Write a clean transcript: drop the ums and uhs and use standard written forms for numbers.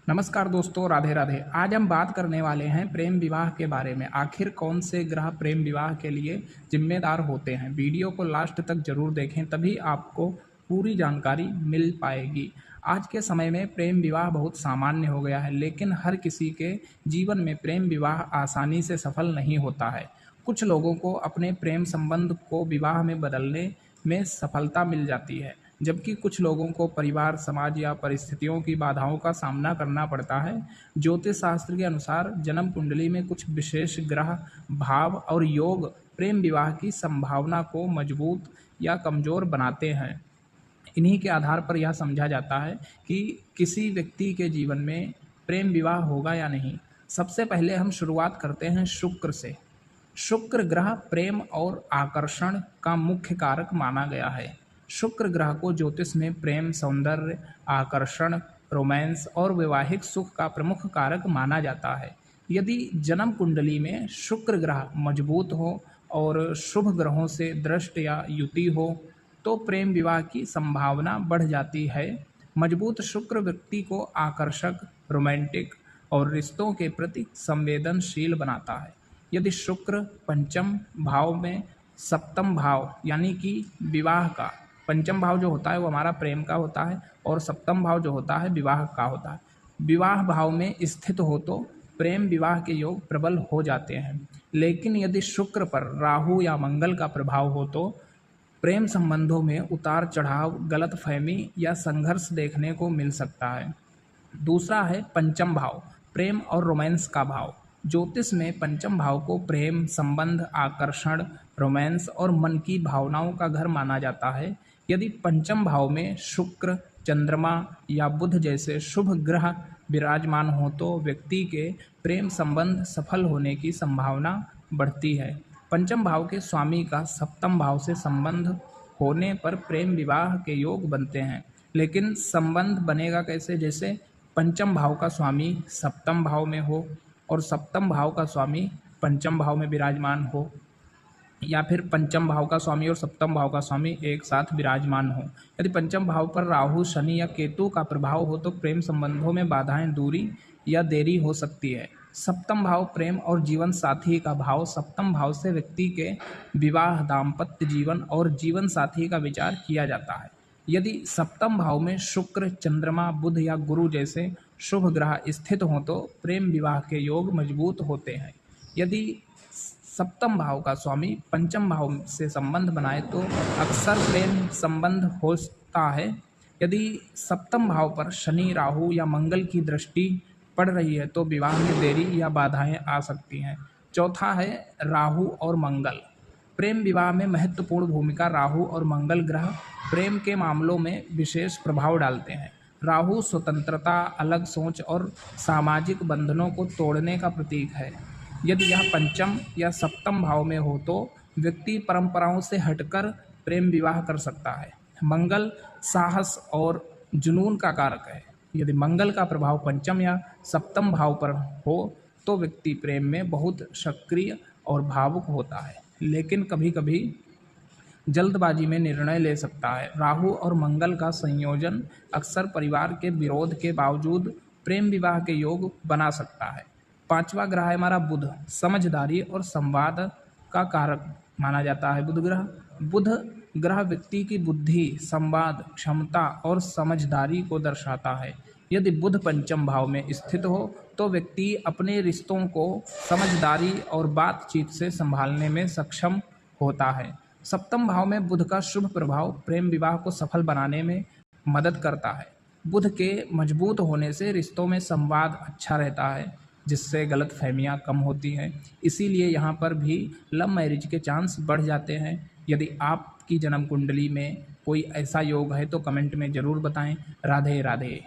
नमस्कार दोस्तों, राधे राधे। आज हम बात करने वाले हैं प्रेम विवाह के बारे में। आखिर कौन से ग्रह प्रेम विवाह के लिए जिम्मेदार होते हैं? वीडियो को लास्ट तक जरूर देखें, तभी आपको पूरी जानकारी मिल पाएगी। आज के समय में प्रेम विवाह बहुत सामान्य हो गया है, लेकिन हर किसी के जीवन में प्रेम विवाह आसानी से सफल नहीं होता है। कुछ लोगों को अपने प्रेम संबंध को विवाह में बदलने में सफलता मिल जाती है, जबकि कुछ लोगों को परिवार, समाज या परिस्थितियों की बाधाओं का सामना करना पड़ता है। ज्योतिष शास्त्र के अनुसार जन्म कुंडली में कुछ विशेष ग्रह, भाव और योग प्रेम विवाह की संभावना को मजबूत या कमजोर बनाते हैं। इन्हीं के आधार पर यह समझा जाता है कि किसी व्यक्ति के जीवन में प्रेम विवाह होगा या नहीं। सबसे पहले हम शुरुआत करते हैं शुक्र से। शुक्र ग्रह प्रेम और आकर्षण का मुख्य कारक माना गया है। शुक्र ग्रह को ज्योतिष में प्रेम, सौंदर्य, आकर्षण, रोमांस और वैवाहिक सुख का प्रमुख कारक माना जाता है। यदि जन्म कुंडली में शुक्र ग्रह मजबूत हो और शुभ ग्रहों से दृष्ट या युति हो तो प्रेम विवाह की संभावना बढ़ जाती है। मजबूत शुक्र व्यक्ति को आकर्षक, रोमांटिक और रिश्तों के प्रति संवेदनशील बनाता है। यदि शुक्र पंचम भाव में, सप्तम भाव यानी कि विवाह का, पंचम भाव जो होता है वो हमारा प्रेम का होता है और सप्तम भाव जो होता है विवाह का होता है, विवाह भाव में स्थित हो तो प्रेम विवाह के योग प्रबल हो जाते हैं। लेकिन यदि शुक्र पर राहु या मंगल का प्रभाव हो तो प्रेम संबंधों में उतार चढ़ाव, गलतफहमी या संघर्ष देखने को मिल सकता है। दूसरा है पंचम भाव, प्रेम और रोमांस का भाव। ज्योतिष में पंचम भाव को प्रेम, संबंध, आकर्षण, रोमांस और मन की भावनाओं का घर माना जाता है। यदि पंचम भाव में शुक्र, चंद्रमा या बुध जैसे शुभ ग्रह विराजमान हो तो व्यक्ति के प्रेम संबंध सफल होने की संभावना बढ़ती है। पंचम भाव के स्वामी का सप्तम भाव से संबंध होने पर प्रेम विवाह के योग बनते हैं। लेकिन संबंध बनेगा कैसे? जैसे पंचम भाव का स्वामी सप्तम भाव में हो और सप्तम भाव का स्वामी पंचम भाव में विराजमान हो, या फिर पंचम भाव का स्वामी और सप्तम भाव का स्वामी एक साथ विराजमान हो। यदि पंचम भाव पर राहु, शनि या केतु का प्रभाव हो तो प्रेम संबंधों में बाधाएं, दूरी या देरी हो सकती है। सप्तम भाव प्रेम और जीवन साथी का भाव। सप्तम भाव से व्यक्ति के विवाह, दाम्पत्य जीवन और जीवन साथी का विचार किया जाता है। यदि सप्तम भाव में शुक्र, चंद्रमा, बुध या गुरु जैसे शुभ ग्रह स्थित हों तो प्रेम विवाह के योग मजबूत होते हैं। यदि सप्तम भाव का स्वामी पंचम भाव से संबंध बनाए तो अक्सर प्रेम संबंध होता है। यदि सप्तम भाव पर शनि, राहु या मंगल की दृष्टि पड़ रही है तो विवाह में देरी या बाधाएं आ सकती हैं। चौथा है राहु और मंगल। प्रेम विवाह में महत्वपूर्ण भूमिका राहु और मंगल ग्रह प्रेम के मामलों में विशेष प्रभाव डालते हैं। राहु स्वतंत्रता, अलग सोच और सामाजिक बंधनों को तोड़ने का प्रतीक है। यदि यह पंचम या सप्तम भाव में हो तो व्यक्ति परंपराओं से हटकर प्रेम विवाह कर सकता है। मंगल साहस और जुनून का कारक है। यदि मंगल का प्रभाव पंचम या सप्तम भाव पर हो तो व्यक्ति प्रेम में बहुत सक्रिय और भावुक होता है, लेकिन कभी कभी जल्दबाजी में निर्णय ले सकता है। राहु और मंगल का संयोजन अक्सर परिवार के विरोध के बावजूद प्रेम विवाह के योग बना सकता है। पांचवा ग्रह है हमारा बुध। समझदारी और संवाद का कारक माना जाता है बुध ग्रह व्यक्ति की बुद्धि, संवाद क्षमता और समझदारी को दर्शाता है। यदि बुध पंचम भाव में स्थित हो तो व्यक्ति अपने रिश्तों को समझदारी और बातचीत से संभालने में सक्षम होता है। सप्तम भाव में बुध का शुभ प्रभाव प्रेम विवाह को सफल बनाने में मदद करता है। बुध के मजबूत होने से रिश्तों में संवाद अच्छा रहता है, जिससे गलत फहमियाँ कम होती हैं। इसीलिए यहाँ पर भी लव मैरिज के चांस बढ़ जाते हैं। यदि आपकी जन्म कुंडली में कोई ऐसा योग है तो कमेंट में ज़रूर बताएं। राधे राधे।